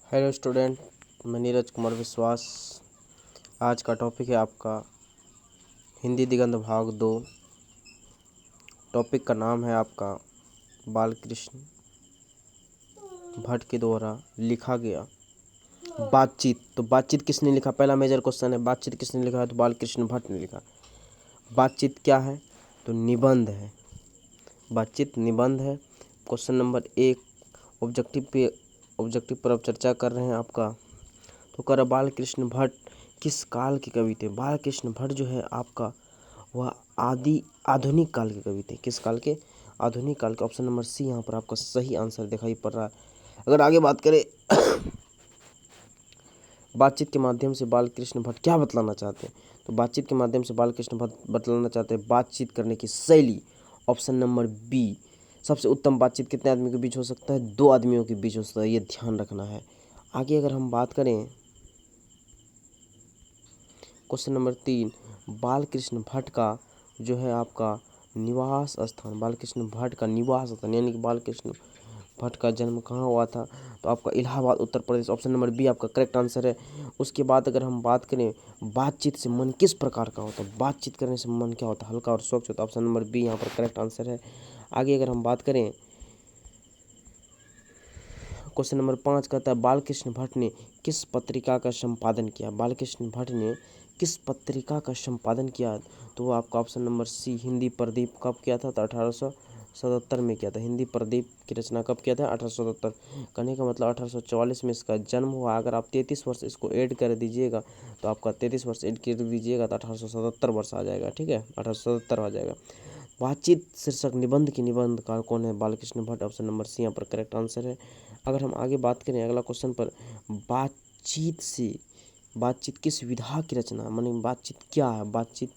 Hello student, मैं नीरज कुमार विश्वास। आज का टॉपिक है आपका हिंदी दिगंत भाग 2। टॉपिक का नाम है आपका बालकृष्ण भट्ट के द्वारा लिखा गया बातचीत। तो बातचीत किसने लिखा, पहला मेजर क्वेश्चन है, बातचीत किसने लिखा है? तो बालकृष्ण भट्ट ने लिखा। बातचीत क्या है? तो निबंध है। बातचीत निबंध है। क्वेश्चन नंबर 1 ऑब्जेक्टिव पर अब चर्चा कर रहे हैं आपका। तो कर बालकृष्ण भट्ट किस काल के कवि थे? बालकृष्ण भट्ट जो है आपका वह आधुनिक काल के कवि थे। किस काल के? आधुनिक काल के। ऑप्शन नंबर सी यहाँ पर आपका सही आंसर दिखाई पड़ रहा है। अगर आगे बात करें बातचीत के माध्यम से बालकृष्ण भट्ट क्या बतलाना चाहते हैं? तो बातचीत के माध्यम से बालकृष्ण भट्ट बतलाना चाहते हैं बातचीत करने की शैली। ऑप्शन नंबर बी, सबसे उत्तम बातचीत कितने आदमियों के बीच हो सकता है? 2 आदमियों के बीच हो सकता है, ये ध्यान रखना है। आगे अगर हम बात करें क्वेश्चन नंबर 3, बालकृष्ण भट्ट का जो है आपका निवास स्थान, बालकृष्ण भट्ट का निवास स्थान यानी कि बालकृष्ण भट्ट का जन्म कहाँ हुआ था? तो आपका Allahabad, Uttar Pradesh. Option number B आपका करेक्ट आंसर है। उसके बाद अगर हम बात करें बातचीत से मन किस प्रकार का होता है? बातचीत करने से मन क्या होता है? हल्का और स्वच्छ होता है। ऑप्शन नंबर बी यहाँ पर करेक्ट आंसर है। आगे अगर हम बात करें क्वेश्चन नंबर 5 कहता है बालकृष्ण भट्ट ने किस पत्रिका का संपादन किया? बालकृष्ण भट्ट ने किस पत्रिका का संपादन किया? तो वो आपका option number C Hindi Pradeep. कब किया था? तो 1877 में किया था। हिंदी प्रदीप की रचना कब किया था? 1877। कहने का मतलब 1844 में इसका जन्म हुआ। अगर आप 33 वर्ष इसको ऐड कर दीजिएगा तो आपका 33 वर्ष ऐड कर दीजिएगा तो 1877 वर्ष आ जाएगा। ठीक है, 1877 आ जाएगा। बातचीत शीर्षक निबंध की निबंधकार कौन है? Balkrishna Bhatt. Option number C यहाँ पर करेक्ट आंसर है। अगर हम आगे बात करें अगला क्वेश्चन पर, बातचीत किस विधा की रचना, माने बातचीत क्या है? बातचीत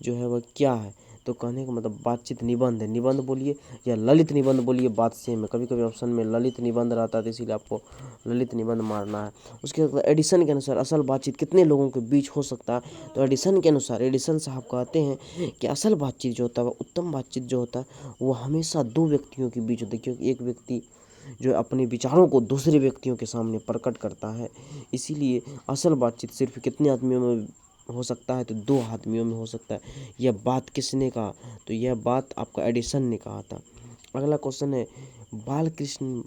जो है वह क्या है? तो कहने का मतलब बातचीत निबंध है। निबंध बोलिए या ललित निबंध बोलिए, बात सेम है। कभी कभी ऑप्शन में ललित निबंध रहता है तो इसीलिए आपको ललित निबंध मारना है। उसके बाद एडिसन के अनुसार असल बातचीत कितने लोगों के बीच हो सकता है? तो एडिसन के अनुसार, एडिसन साहब कहते हैं कि असल बातचीत जो होता है, वह उत्तम बातचीत जो होता है वो हमेशा 2 व्यक्तियों के बीच होती है, क्योंकि एक व्यक्ति जो अपने विचारों को दूसरे व्यक्तियों के सामने प्रकट करता है। इसीलिए असल बातचीत सिर्फ कितने आदमियों में हो सकता है? तो 2 आदमियों में हो सकता है। यह बात किसने कहा? तो यह बात आपका एडिसन ने कहा था। अगला क्वेश्चन है बालकृष्ण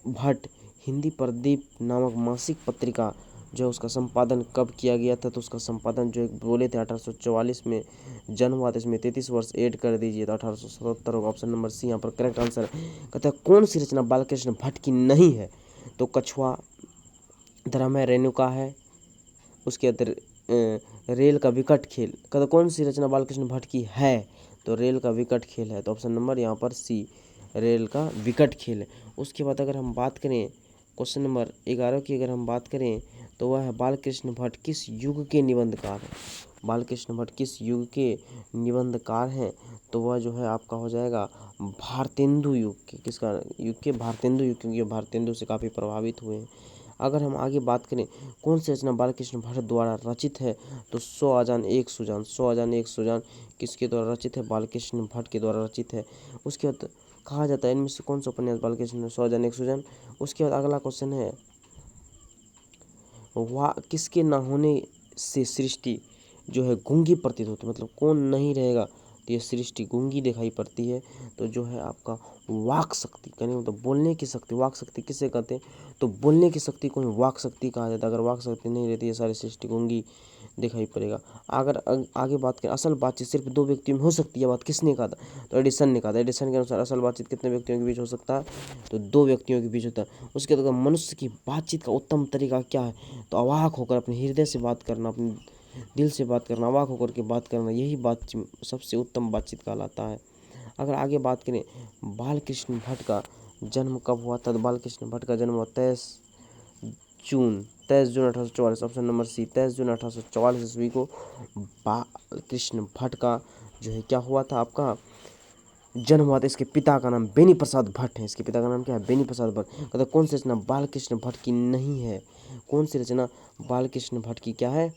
भट्ट हिंदी प्रदीप नामक मासिक पत्रिका जो उसका संपादन कब किया गया था? तो उसका संपादन जो एक बोले थे 1844 में जन्म हुआ था। इसमें 33 वर्ष ऐड कर दीजिए तो 1877 होगा। ऑप्शन नंबर सी यहाँ पर करेक्ट आंसर है। कहता है कौन सी रचना बालकृष्ण भट्ट की नहीं है? तो कछुआ, धर्म है, रेणुका है, उसके अंदर रेल का विकट खेल। कहता कौन सी रचना बालकृष्ण भट्ट की है? तो रेल का विकट खेल है। तो ऑप्शन नंबर यहाँ पर सी रेल का विकट खेल है। उसके बाद अगर हम बात करें क्वेश्चन नंबर 11 की अगर हम बात करें तो वह है बालकृष्ण भट्ट किस युग के निबंधकार हैं? बालकृष्ण भट्ट किस युग के निबंधकार हैं? तो वह जो है आपका हो जाएगा भारतेंदु युग के। किसका युग के? भारतेंदु युग, क्योंकि भारतेंदु से काफ़ी प्रभावित हुए हैं। अगर हम आगे बात करें कौन सी रचना बालकृष्ण भट्ट द्वारा रचित है? तो 100 आजान एक सुजान। 100 आजान एक सुजान किसके द्वारा रचित है? बालकृष्ण भट्ट के द्वारा रचित है। उसके बाद कहा जाता है इनमें से कौन सा उपन्यास बालकृष्ण 100 आजान एक सुजान। उसके बाद अगला क्वेश्चन है वाह किसके न होने से सृष्टि जो है गूंगी प्रतीत होती है, मतलब कौन नहीं रहेगा तो ये सृष्टि गूंगी दिखाई पड़ती है। तो जो है आपका वाक शक्ति, कहने मतलब बोलने की शक्ति। वाक शक्ति किसे कहते हैं? तो बोलने की शक्ति को वाक शक्ति कहा जाता है। अगर वाक शक्ति नहीं रहती है सारी सृष्टि गूंगी दिखाई पड़ेगा। अगर आगे बात करें असल बातचीत सिर्फ 2 व्यक्तियों में हो सकती है, बात किसने कहा था? तो एडिसन ने कहा था। एडिसन के अनुसार असल बातचीत कितने व्यक्तियों के बीच हो सकता है? तो 2 व्यक्तियों के बीच होता है। उसके बाद मनुष्य की बातचीत का उत्तम तरीका क्या है? तो अवाक होकर अपने हृदय से बात करना, अपने दिल से बात करना, अवाक होकर के बात करना, यही बात सबसे उत्तम बातचीत कहलाता है। अगर आगे बात करें बालकृष्ण भट्ट का जन्म कब हुआ था? तो बालकृष्ण भट्ट का जन्म हुआ 23 जून 1844। ऑप्शन नंबर सी 23 जून 1844 ईस्वी को बालकृष्ण भट्ट का जो है क्या हुआ था? आपका जन्म हुआ था। इसके पिता का नाम बेनी प्रसाद भट्ट है। इसके पिता का नाम क्या है? बेनी प्रसाद भट्ट। कहता कौन सी रचना बालकृष्ण भट्ट की नहीं है? कौन सी रचना बालकृष्ण भट्ट की क्या है?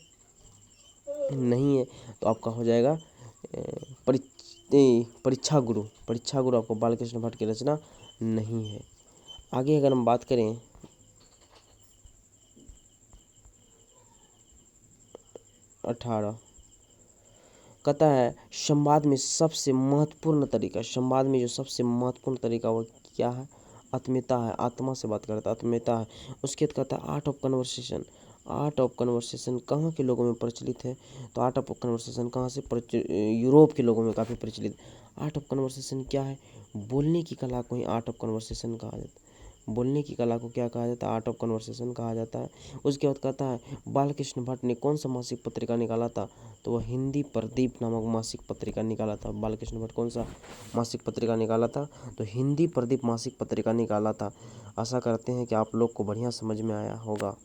नहीं है। तो आपका हो जाएगा परीक्षा गुरु। परीक्षा गुरु आपको बालकृष्ण भट्ट की रचना नहीं है। आगे अगर हम बात करें 18 कहता है संवाद में सबसे महत्वपूर्ण तरीका, संवाद में जो सबसे महत्वपूर्ण तरीका वो क्या है? आत्मीयता है, आत्मा से बात करता है, आत्मीयता है। उसके बाद कहता है art of conversation. Art of conversation कहाँ के लोगों में प्रचलित है? तो आर्ट ऑफ कन्वर्सेशन कहाँ से यूरोप के लोगों में काफ़ी प्रचलित। आर्ट ऑफ कन्वर्सेशन क्या है? बोलने की कला को ही आर्ट ऑफ कन्वर्सेशन कहा जाता है। बोलने की कला को क्या कहा जाता है? आर्ट ऑफ कन्वर्सेशन कहा जाता है। उसके बाद कहता है बालकृष्ण भट्ट ने कौन सा मासिक पत्रिका निकाला था? तो वह हिंदी प्रदीप नामक मासिक पत्रिका निकाला था। बालकृष्ण भट्ट कौन सा मासिक पत्रिका निकाला था? तो हिंदी प्रदीप मासिक पत्रिका निकाला था। आशा करते हैं कि आप लोग को बढ़िया समझ में आया होगा।